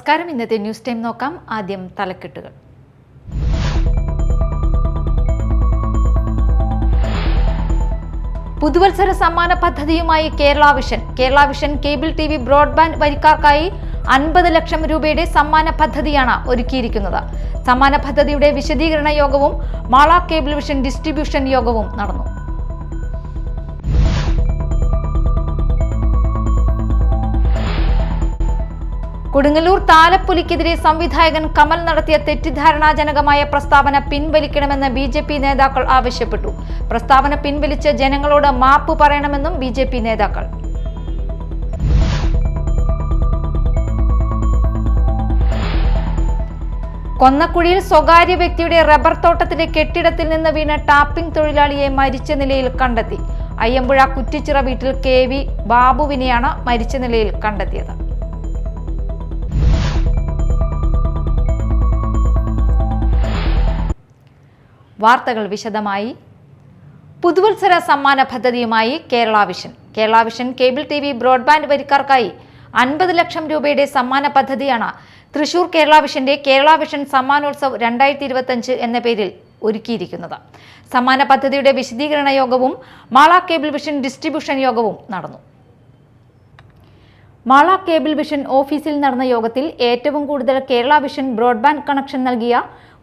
നമസ്കാരം. ഇന്നത്തെ news time നോക്കാം. ആദ്യം തലക്കെട്ടുകൾ. പുതുവത്സര സമ്മാന പദ്ധതിയുമായി Kerala Vision cable TV broadband വരിക്കാർക്കായി 50 ലക്ഷം രൂപയുടെ സമ്മാന പദ്ധതിയാണ് ഒരുക്കിയിരിക്കുന്നത്. സമ്മാന പദ്ധതിയുടെ വിശദീകരണ യോഗവും മാള കേബിൾ വിഷൻ ഡിസ്ട്രിബ്യൂഷൻ യോഗവും നടന്നു. കൊടുങ്ങല്ലൂർ താലപ്പൊലിക്കെതിരെ സംവിധായകൻ കമൽ നടത്തിയ തെറ്റിദ്ധാരണാജനകമായ പ്രസ്താവന പിൻവലിക്കണമെന്ന് BJP നേതാക്കൾ ആവശ്യപ്പെട്ടു. പ്രസ്താവന പിൻവലിച്ച് ജനങ്ങളോട് മാപ്പ് പറയണമെന്നും BJP നേതാക്കൾ. കൊന്നക്കുഴിയിൽ സ്വകാര്യ വ്യക്തിയുടെ റബ്ബർ തോട്ടത്തിലെ കെട്ടിടത്തിൽ നിന്ന് വീണ ടാപ്പിംഗ് തൊഴിലാളിയെ മരിച്ച നിലയിൽ കണ്ടെത്തി. അയ്യമ്പുഴ കുറ്റിച്ചിറ വീട്ടിൽ KV ബാബുവിനെയാണ് മരിച്ച നിലയിൽ കണ്ടെത്തിയത്. വാർത്തകൾ വിശദമായി. പുതുവത്സര സമ്മാന പദ്ധതിയുമായി Kerala Vision cable TV broadband വരിക്കാർക്കായി 50 ലക്ഷം രൂപയുടെ സമ്മാന പദ്ധതിയാണ് തൃശൂർ കേരള വിഷൻ സമ്മാനോത്സവ് 2025 എന്ന പേരിൽ ഒരുക്കിയിരിക്കുന്നത്. സമ്മാന പദ്ധതിയുടെ വിശദീകരണ യോഗവും മാള കേബിൾ വിഷൻ ഡിസ്ട്രിബ്യൂഷൻ യോഗവും നടന്നു. മാള കേബിൾ വിഷൻ ഓഫീസിൽ നടന്ന യോഗത്തിൽ ഏറ്റവും കൂടുതൽ കേരള വിഷൻ ബ്രോഡ്ബാൻഡ് കണക്ഷൻ നൽകിയ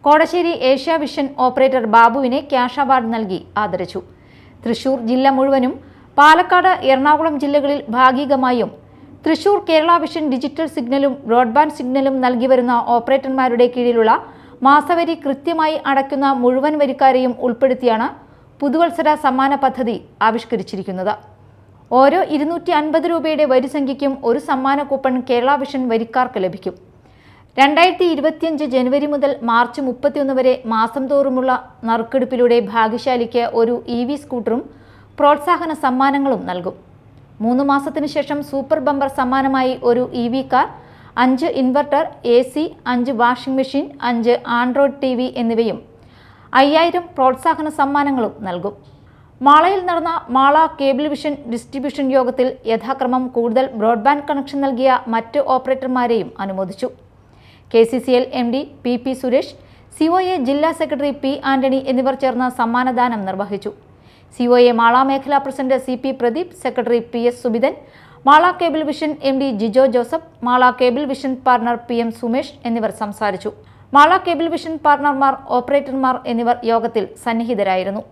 കോടശ്ശേരി ഏഷ്യ വിഷൻ ഓപ്പറേറ്റർ ബാബുവിനെ ക്യാഷ് അവാർഡ് നൽകി ആദരിച്ചു. തൃശൂർ ജില്ല മുഴുവനും പാലക്കാട്, എറണാകുളം ജില്ലകളിൽ ഭാഗികമായും തൃശൂർ കേരള വിഷൻ ഡിജിറ്റൽ സിഗ്നലും ബ്രോഡ്ബാൻഡ് സിഗ്നലും നൽകി വരുന്ന ഓപ്പറേറ്റർമാരുടെ കീഴിലുള്ള മാസവരി കൃത്യമായി അടയ്ക്കുന്ന മുഴുവൻ വരിക്കാരെയും ഉൾപ്പെടുത്തിയാണ് പുതുവത്സര സമ്മാന പദ്ധതി ആവിഷ്കരിച്ചിരിക്കുന്നത്. ഓരോ 250 രൂപയുടെ വരിസംഖ്യയ്ക്കും ഒരു സമ്മാന കൂപ്പൺ കേരള വിഷൻ വരിക്കാർക്ക് ലഭിക്കും. 2025 ജനുവരി മുതൽ മാർച്ച് 31 വരെ മാസം തോറുമുള്ള നറുക്കെടുപ്പിലൂടെ ഭാഗ്യശാലിക്ക് ഒരു EV സ്കൂട്ടറും പ്രോത്സാഹന സമ്മാനങ്ങളും നൽകും. 3 മാസത്തിനു ശേഷം സൂപ്പർ ബമ്പർ സമ്മാനമായി ഒരു EV car, 5 inverter, AC, 5 washing machine, 5 Android TV എന്നിവയും 5000 പ്രോത്സാഹന സമ്മാനങ്ങളും നൽകും. മാളയിൽ നടന്ന മാള കേബിൾ വിഷൻ ഡിസ്ട്രിബ്യൂഷൻ യോഗത്തിൽ യഥാക്രമം കൂടുതൽ ബ്രോഡ്ബാൻഡ് കണക്ഷൻ നൽകിയ മറ്റ് ഓപ്പറേറ്റർമാരെയും അനുമോദിച്ചു. KCCL MD PP Suresh, COA ജില്ലാ സെക്രട്ടറി P ആന്റണി എന്നിവർ ചേർന്ന് സമ്മാനദാനം നിർവഹിച്ചു. COA മാള മേഖലാ president CP Pradeep, secretary PS Subithan, Mala cable vision MD Jijo Joseph, Mala cable vision partner PM Sumesh എന്നിവർ സംസാരിച്ചു. മാള കേബിൾ വിഷൻ പാർട്ണർമാർ, ഓപ്പറേറ്റർമാർ എന്നിവർ യോഗത്തിൽ സന്നിഹിതരായിരുന്നു.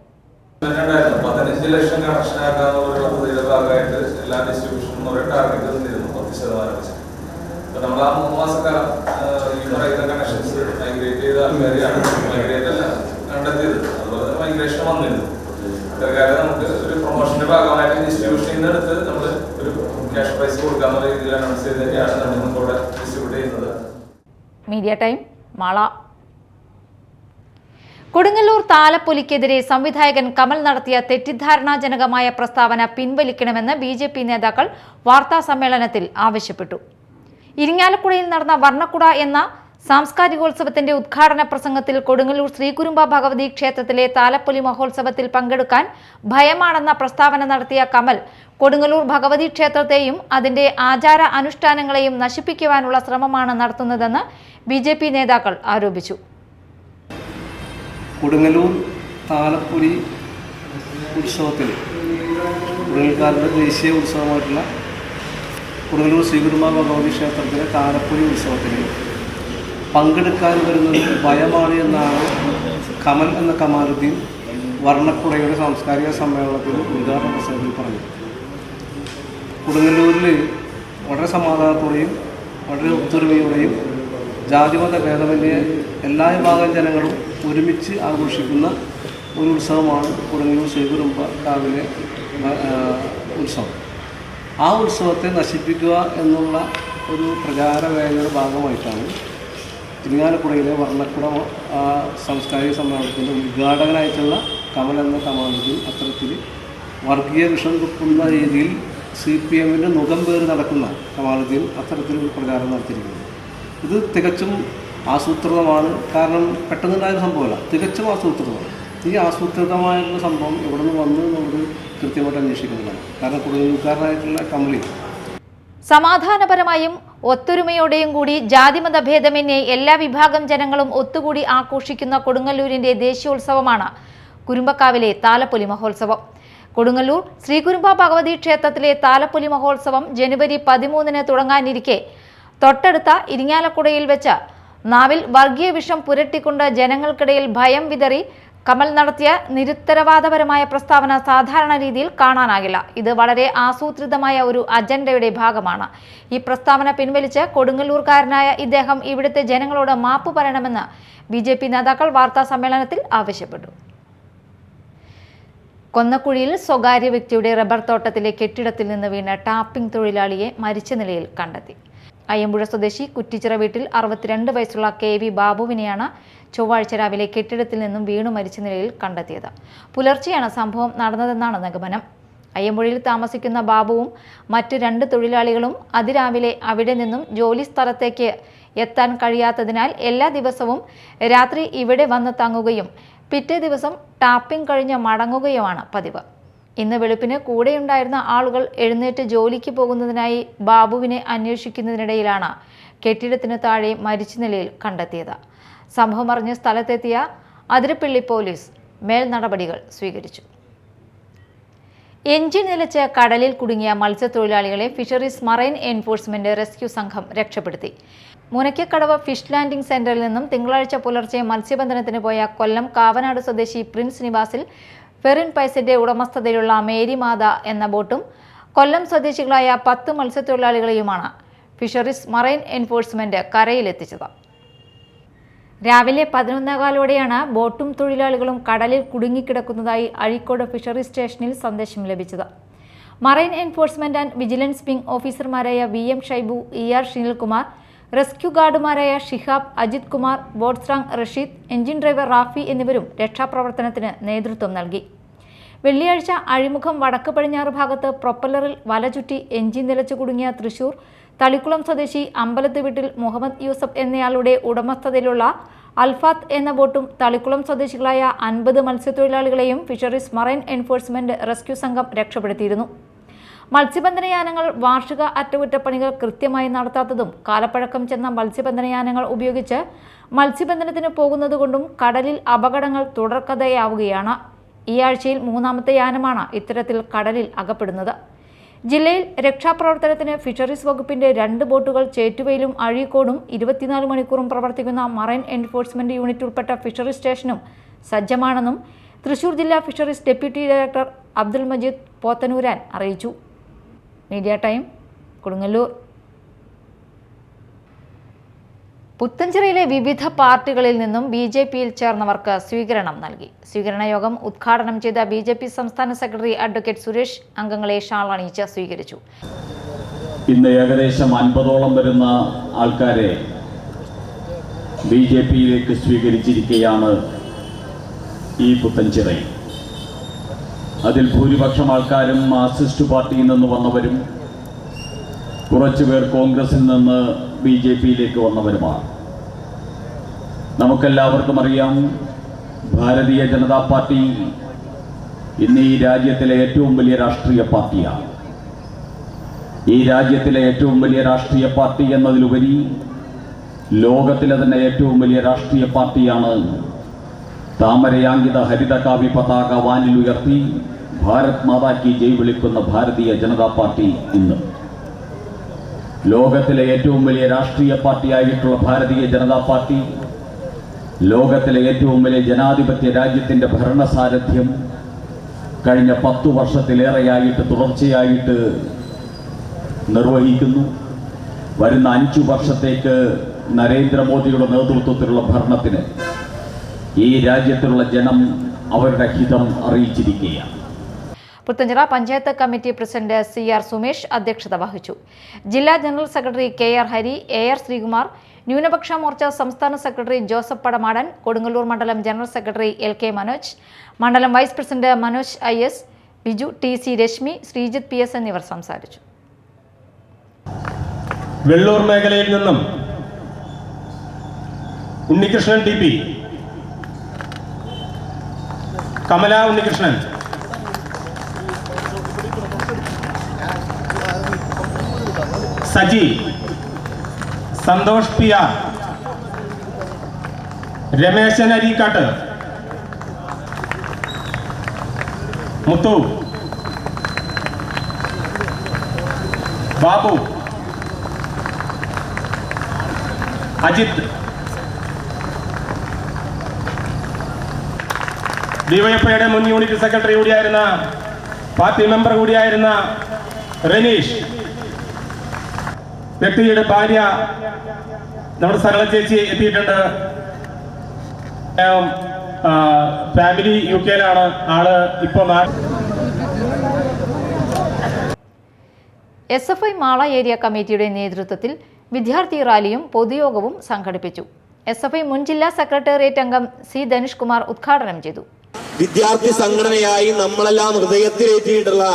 15 ലക്ഷം കണക്ഷനാക്കാനുള്ള പദ്ധതിയുടെ ഭാഗമായിട്ട് എല്ലാ ഡിസ്ട്രിബ്യൂഷനും ഒരു ടാർഗറ്റ് തന്നിരുന്നു 10%. നമ്മൾ ആ 3 മാസക്കാലം ഈ പറയുന്ന കണക്ഷൻസ് മൈഗ്രേറ്റ് ചെയ്ത ആൾക്കാരെയാണ് മൈഗ്രേറ്റ് അല്ല കണ്ടെത്തിയത്. അതുപോലെ തന്നെ മൈഗ്രേഷൻ വന്നിരുന്നു. സർക്കാരെ നമുക്ക് ഒരു പ്രൊമോഷന്റെ ഭാഗമായിട്ട് ഡിസ്ട്രിബ്യൂഷനിൽ നിന്ന് എടുത്ത് നമ്മൾ ഒരു ക്യാഷ് പ്രൈസ് കൊടുക്കാവുന്ന രീതിയിൽ അനൗൺസ് ചെയ്തിട്ടാണ് നമ്മൾ നമുക്കിവിടെ ഡിസ്ട്രിബ്യൂട്ട് ചെയ്യുന്നത്. Media Time Mala. കൊടുങ്ങല്ലൂർ താലപ്പൊലിക്കെതിരെ സംവിധായകൻ കമൽ നടത്തിയ തെറ്റിദ്ധാരണാജനകമായ പ്രസ്താവന പിൻവലിക്കണമെന്ന് BJP നേതാക്കൾ വാർത്താ സമ്മേളനത്തിൽ ആവശ്യപ്പെട്ടു. ഇരിങ്ങാലക്കുടയിൽ നടന്ന വർണ്ണക്കുട എന്ന സാംസ്കാരികോത്സവത്തിന്റെ ഉദ്ഘാടന പ്രസംഗത്തിൽ കൊടുങ്ങല്ലൂർ ശ്രീകുരുമ്പ ഭഗവതി ക്ഷേത്രത്തിലെ താലപ്പൊലി മഹോത്സവത്തിൽ പങ്കെടുക്കാൻ ഭയമാണെന്ന പ്രസ്താവന നടത്തിയ കമൽ കൊടുങ്ങല്ലൂർ ഭഗവതി ക്ഷേത്രത്തെയും അതിന്റെ ആചാര അനുഷ്ഠാനങ്ങളെയും നശിപ്പിക്കുവാനുള്ള ശ്രമമാണ് നടത്തുന്നതെന്ന് BJP നേതാക്കൾ ആരോപിച്ചു. കൊടുങ്ങല്ലൂർ താലപ്പൊലി ഉത്സവത്തിൽ കൊടുങ്ങല്ലൂർക്കാരുടെ ദേശീയ ഉത്സവമായിട്ടുള്ള കൊടുങ്ങല്ലൂർ ശ്രീകുരുമ്പ ഭഗവതി ക്ഷേത്രത്തിലെ താലപ്പൊലി ഉത്സവത്തിൽ പങ്കെടുക്കാൻ വരുന്നത് ഭയമാണ് എന്നാണ് കമൽ എന്ന കമാലുദ്ദീൻ വർണ്ണക്കുടയുടെ സാംസ്കാരിക സമ്മേളനത്തിൽ ഉദ്ഘാടന പ്രസംഗത്തിൽ പറഞ്ഞത്. കൊടുങ്ങല്ലൂരിൽ വളരെ സമാധാനത്തോടെയും വളരെ ഒത്തൊരുമയോടെയും ജാതിമത ഭേദമന്യേ എല്ലാ വിഭാഗം ജനങ്ങളും ഒരുമിച്ച് ആഘോഷിക്കുന്ന ഒരു ഉത്സവമാണ് കൊടുങ്ങല്ലൂർ ശ്രീകുരുമ്പ കാവിലെ ഉത്സവം. ആ ഉത്സവത്തെ നശിപ്പിക്കുക എന്നുള്ള ഒരു പ്രചാരവേദയുടെ ഭാഗമായിട്ടാണ് ഇരിങ്ങാലക്കുടയിലെ വർണ്ണക്കുട സാംസ്കാരിക സമ്മേളനത്തിൻ്റെ ഉദ്ഘാടകനായിട്ടുള്ള കമൽ എന്ന കമാലുദ്ദീൻ അത്തരത്തിൽ വർഗീയ വിഷം തുപ്പുന്ന രീതിയിൽ CPMൻ്റെ മുഖം പേര് നടക്കുന്ന കമാലുദ്ദീൻ അത്തരത്തിലൊരു പ്രചാരണം നടത്തിയിരിക്കുന്നത്. ഇത് തികച്ചും ആസൂത്രിതമാണ്. കാരണം പെട്ടെന്നുണ്ടായ സംഭവമല്ല, തികച്ചും ആസൂത്രിതമാണ്. ഈ ആസൂത്രിതമായിട്ടുള്ള സംഭവം എവിടെ നിന്ന് വന്നു എന്നുള്ളത് കൃത്യമായിട്ട് അന്വേഷിക്കുന്നതാണ്. കാരണം കൊടുങ്ങല്ലൂർക്കാരനായിട്ടുള്ള കമലി സമാധാനപരമായും ഒത്തൊരുമയോടെയും കൂടി ജാതിമത ഭേദമന്യേ എല്ലാ വിഭാഗം ജനങ്ങളും ഒത്തുകൂടി ആഘോഷിക്കുന്ന കൊടുങ്ങല്ലൂരിന്റെ ദേശീയോത്സവമാണ് കുരുമ്പക്കാവിലെ താലപ്പൊലി മഹോത്സവം. കൊടുങ്ങല്ലൂർ ശ്രീകുരുമ്പ ഭഗവതി ക്ഷേത്രത്തിലെ താലപ്പൊലി മഹോത്സവം ജനുവരി 13-ന് തുടങ്ങാനിരിക്കെ തൊട്ടടുത്ത ഇരിങ്ങാലക്കുടയിൽ വെച്ച് നാവിൽ വർഗീയ വിഷം പുരട്ടിക്കൊണ്ട് ജനങ്ങൾക്കിടയിൽ ഭയം വിതറി കമൽ നടത്തിയ നിരുത്തരവാദപരമായ പ്രസ്താവന സാധാരണ രീതിയിൽ കാണാനാകില്ല. ഇത് വളരെ ആസൂത്രിതമായ ഒരു അജണ്ടയുടെ ഭാഗമാണ്. ഈ പ്രസ്താവന പിൻവലിച്ച് കൊടുങ്ങല്ലൂർക്കാരനായ ഇദ്ദേഹം ഇവിടുത്തെ ജനങ്ങളോട് മാപ്പ് പറയണമെന്ന് BJP നേതാക്കൾ വാർത്താ സമ്മേളനത്തിൽ ആവശ്യപ്പെട്ടു. കൊന്നക്കുഴിയിൽ സ്വകാര്യ വ്യക്തിയുടെ റബ്ബർ തോട്ടത്തിലെ കെട്ടിടത്തിൽ നിന്ന് വീണ ടാപ്പിംഗ് തൊഴിലാളിയെ മരിച്ച നിലയിൽ കണ്ടെത്തി. അയ്യമ്പുഴ സ്വദേശി കുറ്റിച്ചിറ വീട്ടിൽ 62 വയസ്സുള്ള KV ബാബുവിനെയാണ് ചൊവ്വാഴ്ച രാവിലെ കെട്ടിടത്തിൽ നിന്നും വീണു മരിച്ച നിലയിൽ കണ്ടെത്തിയത്. പുലർച്ചെയാണ് സംഭവം നടന്നതെന്നാണ് നിഗമനം. അയ്യമ്പുഴയിൽ താമസിക്കുന്ന ബാബുവും മറ്റ് 2 തൊഴിലാളികളും അതിരാവിലെ അവിടെ നിന്നും ജോലി സ്ഥലത്തേക്ക് എത്താൻ കഴിയാത്തതിനാൽ എല്ലാ ദിവസവും രാത്രി ഇവിടെ വന്ന് തങ്ങുകയും പിറ്റേ ദിവസം ടാപ്പിംഗ് കഴിഞ്ഞ് മടങ്ങുകയുമാണ് പതിവ്. ഇന്ന് വെളുപ്പിന് കൂടെയുണ്ടായിരുന്ന ആളുകൾ എഴുന്നേറ്റ് ജോലിക്ക് പോകുന്നതിനായി ബാബുവിനെ അന്വേഷിക്കുന്നതിനിടയിലാണ് കെട്ടിടത്തിന് താഴെ മരിച്ച നിലയിൽ കണ്ടെത്തിയത്. സംഭവം അറിഞ്ഞ് സ്ഥലത്തെത്തിയ അതിരപ്പള്ളി പോലീസ് മേൽ നടപടികൾ സ്വീകരിച്ചു. എഞ്ചിൻ നിലച്ച് കടലിൽ കുടുങ്ങിയ മത്സ്യത്തൊഴിലാളികളെ ഫിഷറീസ് മറൈൻ എൻഫോഴ്സ്മെന്റ് റെസ്ക്യൂ സംഘം രക്ഷപ്പെടുത്തി. മുനയ്ക്കക്കടവ് ഫിഷ് ലാൻഡിംഗ് സെന്ററിൽ നിന്നും തിങ്കളാഴ്ച പുലർച്ചെ മത്സ്യബന്ധനത്തിന് പോയ കൊല്ലം കാവനാട് സ്വദേശി പ്രിൻസ് നിവാസിൽ ഫെറിൻ പൈസിന്റെ ഉടമസ്ഥതയിലുള്ള മേരിമാത എന്ന ബോട്ടും കൊല്ലം സ്വദേശികളായ 10 മത്സ്യത്തൊഴിലാളികളെയുമാണ് ഫിഷറീസ് മറൈൻ എൻഫോഴ്സ്മെന്റ് കരയിലെത്തിച്ചത്. രാവിലെ 11:15ഓടെയാണ് ബോട്ടും തൊഴിലാളികളും കടലിൽ കുടുങ്ങിക്കിടക്കുന്നതായി അഴീക്കോട് ഫിഷറീസ് സ്റ്റേഷനിൽ സന്ദേശം ലഭിച്ചത്. Marine enforcement and vigilance wing ഓഫീസർമാരായ VM Shaibu, ER Shinilkumar, rescue ഗാർഡുമാരായ ഷിഹാബ്, അജിത് കുമാർ, ബോട്ട്സ്റാങ് റഷീദ്, എഞ്ചിൻ ഡ്രൈവർ റാഫി എന്നിവരും രക്ഷാപ്രവർത്തനത്തിന് നേതൃത്വം നൽകി. വെള്ളിയാഴ്ച അഴിമുഖം വടക്ക് പടിഞ്ഞാറ് ഭാഗത്ത് പ്രൊപ്പല്ലറിൽ വല ചുറ്റി എഞ്ചിൻ നിലച്ചു കുടുങ്ങിയ തൃശൂർ തളിക്കുളം സ്വദേശി അമ്പലത്ത് വീട്ടിൽ മുഹമ്മദ് യൂസഫ് എന്നയാളുടെ ഉടമസ്ഥതയിലുള്ള അൽഫാത്ത് എന്ന ബോട്ടും തളിക്കുളം സ്വദേശികളായ 50 മത്സ്യത്തൊഴിലാളികളെയും ഫിഷറീസ് മറൈൻ എൻഫോഴ്സ്മെന്റ് റെസ്ക്യൂ സംഘം രക്ഷപ്പെടുത്തിയിരുന്നു. മത്സ്യബന്ധനയാനങ്ങൾ വാർഷിക അറ്റകുറ്റപ്പണികൾ കൃത്യമായി നടത്താത്തതും കാലപ്പഴക്കം ചെന്ന മത്സ്യബന്ധനയാനങ്ങൾ ഉപയോഗിച്ച് മത്സ്യബന്ധനത്തിന് പോകുന്നതുകൊണ്ടും കടലിൽ അപകടങ്ങൾ തുടർക്കഥയാവുകയാണ്. ഈ ആഴ്ചയിൽ 3ാമത്തെ യാനമാണ് ഇത്തരത്തിൽ കടലിൽ അകപ്പെടുന്നത്. ജില്ലയിൽ രക്ഷാപ്രവർത്തനത്തിന് ഫിഷറീസ് വകുപ്പിന്റെ 2 ബോട്ടുകൾ ചേറ്റുവയിലും അഴീക്കോടും 24 മണിക്കൂറും പ്രവർത്തിക്കുന്ന മറൈൻ എൻഫോഴ്സ്മെന്റ് യൂണിറ്റ് ഉൾപ്പെട്ട ഫിഷറീസ് സ്റ്റേഷനും സജ്ജമാണെന്നും തൃശൂർ ജില്ലാ fisheries deputy director Abdul Majeed Pothanooran അറിയിച്ചു. Media time, Kodungallur. പുത്തഞ്ചിറയിലെ വിവിധ പാർട്ടികളിൽ നിന്നും BJPയിൽ ചേർന്നവർക്ക് സ്വീകരണം നൽകി. സ്വീകരണ യോഗം ഉദ്ഘാടനം ചെയ്ത BJP സംസ്ഥാന സെക്രട്ടറി അഡ്വക്കേറ്റ് സുരേഷ് അംഗങ്ങളെ ഷാൾ അണിയിച്ച് സ്വീകരിച്ചു. ഇന്ന് ഏകദേശം 50ഓളം വരുന്ന ആൾക്കാരെ BJPയിലേക്ക് സ്വീകരിച്ചിരിക്കുകയാണ് ഈ പുത്തഞ്ചിറയിൽ. അതിൽ ഭൂരിപക്ഷം ആൾക്കാരും മാർക്സിസ്റ്റ് പാർട്ടിയിൽ നിന്ന് വന്നവരും കുറച്ചുപേർ കോൺഗ്രസിൽ നിന്ന് BJPയിലേക്ക് വന്നവരുമാണ്. നമുക്കെല്ലാവർക്കും അറിയാം, ഭാരതീയ ജനതാ പാർട്ടി ഇന്ന് ഈ രാജ്യത്തിലെ ഏറ്റവും വലിയ രാഷ്ട്രീയ പാർട്ടിയാണ്. ഈ രാജ്യത്തിലെ ഏറ്റവും വലിയ രാഷ്ട്രീയ പാർട്ടി എന്നതിലുപരി ലോകത്തിലെ തന്നെ ഏറ്റവും വലിയ രാഷ്ട്രീയ പാർട്ടിയാണ്. താമരയാങ്കിത ഹരിതകാവ്യ പതാക വാനിലുയർത്തി ഭാരത് മാതാ കി ജയ് വിളിക്കുന്ന ഭാരതീയ ജനതാ പാർട്ടി ഇന്ന് ലോകത്തിലെ ഏറ്റവും വലിയ രാഷ്ട്രീയ പാർട്ടിയായിട്ടുള്ള ഭാരതീയ ജനതാ പാർട്ടി ലോകത്തിലെ ഏറ്റവും വലിയ ജനാധിപത്യ രാജ്യത്തിൻ്റെ ഭരണസാരഥ്യം കഴിഞ്ഞ 10 വർഷത്തിലേറെയായിട്ട് തുടർച്ചയായിട്ട് നിർവഹിക്കുന്നു. വരുന്ന 5 വർഷത്തേക്ക് നരേന്ദ്രമോദിയുടെ നേതൃത്വത്തിലുള്ള ഭരണത്തിന് ഈ രാജ്യത്തിലുള്ള ജനം അവരുടെ ഹിതം അറിയിച്ചിരിക്കുകയാണ്. Puthenchira panchayat committee president CR Sumesh അധ്യക്ഷത വഹിച്ചു. ജില്ലാ general secretary KR Hari, AR Sreekumar, ന്യൂനപക്ഷ മോർച്ച സംസ്ഥാന സെക്രട്ടറി ജോസഫ് പടമാടൻ, കൊടുങ്ങല്ലൂർ മണ്ഡലം ജനറൽ സെക്രട്ടറി LK മനോജ്, മണ്ഡലം vice president Manoj IS, Biju TC Reshmi, Sreejith PS എന്നിവർ സംസാരിച്ചു. വെള്ളൂർ മേഖലയിൽ നിന്നും Unnikrishnan TP, Kamala Unnikrishnan, Saji, Santhosh P R, Rameshan Areekkat, Muthu, Babu, Ajith, ഡിവൈഎഫ്ഐയുടെ മുൻ യൂണിറ്റ് സെക്രട്ടറി കൂടിയായിരുന്ന പാർട്ടി മെമ്പർ കൂടിയായിരുന്ന റനീഷ്, വ്യക്തിയുടെ ഭാര്യ നമ്മുടെ സരള ചേച്ചി എത്തിയിട്ടുണ്ട്. ഫാമിലി UK-യിലാണ് ആള്. ഇപ്പോൾ SFI മാള ഏരിയ കമ്മിറ്റിയുടെ നേതൃത്വത്തിൽ വിദ്യാർത്ഥി റാലിയും പൊതുയോഗവും സംഘടിപ്പിച്ചു. SFI മുൻ ജില്ലാ സെക്രട്ടേറിയറ്റ് അംഗം C ധനുഷ് കുമാർ ഉദ്ഘാടനം ചെയ്തു. വിദ്യാർത്ഥി സംഘടനയായി നമ്മളെല്ലാം ഹൃദയത്തിലേറ്റിയിട്ടുള്ള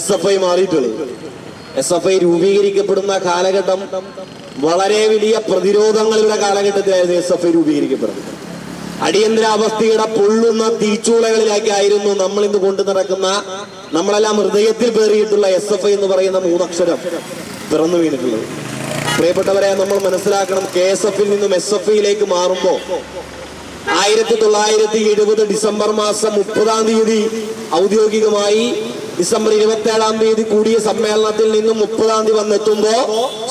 SFI മാറിയിട്ടുള്ളത്. SFI രൂപീകരിക്കപ്പെടുന്ന കാലഘട്ടം വളരെ വലിയ പ്രതിരോധങ്ങളുടെ കാലഘട്ടത്തിലായിരുന്നു SFI രൂപീകരിക്കപ്പെടുന്നത്. അടിയന്തരാവസ്ഥയുടെ പൊള്ളുന്ന തീച്ചൂളകളിലേക്കായിരുന്നു നമ്മൾ ഇന്ന് കൊണ്ടു നടക്കുന്ന, നമ്മളെല്ലാം ഹൃദയത്തിൽ പേറിയിട്ടുള്ള SFI എന്ന് പറയുന്ന 3 അക്ഷരം പിറന്നു വീണിട്ടുള്ളത്. പ്രിയപ്പെട്ടവരെ, നമ്മൾ മനസ്സിലാക്കണം, KSF-ൽ നിന്നും SFI-യിലേക്ക് മാറുമ്പോൾ 1970 ഡിസംബർ മാസം 30-ാം തീയതി ഔദ്യോഗികമായി, ഡിസംബർ 27-ാം തീയതി കൂടിയ സമ്മേളനത്തിൽ നിന്നും 30-ാം തീയതി വന്നെത്തുമ്പോ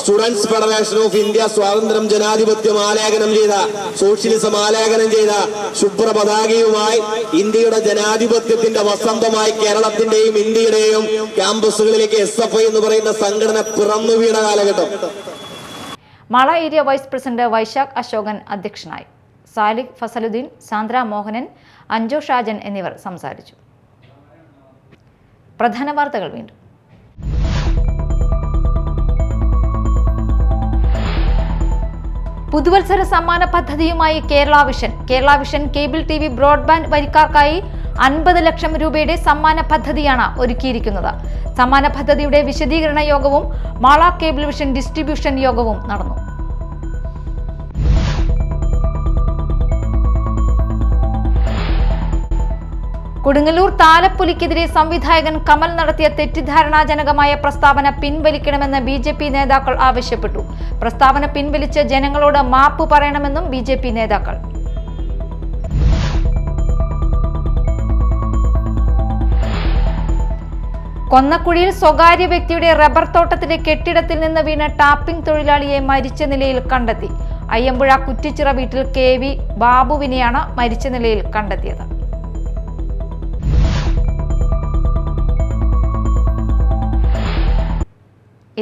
സ്റ്റുഡൻസ് ഫെഡറേഷൻ ഓഫ് ഇന്ത്യ സ്വാതന്ത്ര്യം, ജനാധിപത്യം ആലേഖനം ചെയ്ത, സോഷ്യലിസം ആലേഖനം ചെയ്ത ശുഭ്ര പതാകയുമായി ഇന്ത്യയുടെ ജനാധിപത്യത്തിന്റെ വസന്തമായി കേരളത്തിന്റെയും ഇന്ത്യയുടെയും ക്യാമ്പസുകളിലേക്ക് SFI എന്ന് പറയുന്ന സംഘടന പിറന്നു വീണ കാലഘട്ടം. Mala area vice president Vaisakh Ashokan അധ്യക്ഷനായി. സാലിഖ് ഫസലുദ്ദീൻ, സാന്ദ്ര മോഹനൻ, അഞ്ജു ഷാജൻ എന്നിവർ സംസാരിച്ചു. പ്രധാന വാർത്തകൾ വീണ്ടും. പുതുവത്സര സമ്മാന പദ്ധതിയുമായി Kerala Vision cable TV broadband വരിക്കാർക്കായി 50 ലക്ഷം രൂപയുടെ സമ്മാന പദ്ധതിയാണ് ഒരുക്കിയിരിക്കുന്നത്. സമ്മാന പദ്ധതിയുടെ വിശദീകരണ യോഗവും മാള കേബിൾ വിഷൻ ഡിസ്ട്രിബ്യൂഷൻ യോഗവും നടന്നു. കൊടുങ്ങല്ലൂർ താലപ്പൊലിക്കെതിരെ സംവിധായകൻ കമൽ നടത്തിയ തെറ്റിദ്ധാരണാജനകമായ പ്രസ്താവന പിൻവലിക്കണമെന്ന് BJP നേതാക്കൾ ആവശ്യപ്പെട്ടു. പ്രസ്താവന പിൻവലിച്ച് ജനങ്ങളോട് മാപ്പ് പറയണമെന്നും BJP നേതാക്കൾ. കൊന്നക്കുഴിയിൽ സ്വകാര്യ വ്യക്തിയുടെ റബ്ബർ തോട്ടത്തിലെ കെട്ടിടത്തിൽ നിന്ന് വീണ ടാപ്പിംഗ് തൊഴിലാളിയെ മരിച്ച നിലയിൽ കണ്ടെത്തി. അയ്യമ്പുഴ കുറ്റിച്ചിറ വീട്ടിൽ KV ബാബുവിനെയാണ് മരിച്ച നിലയിൽ കണ്ടെത്തിയത്.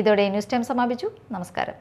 ഇതോടെ ന്യൂസ് ടൈം സമാപിച്ചു. നമസ്കാരം.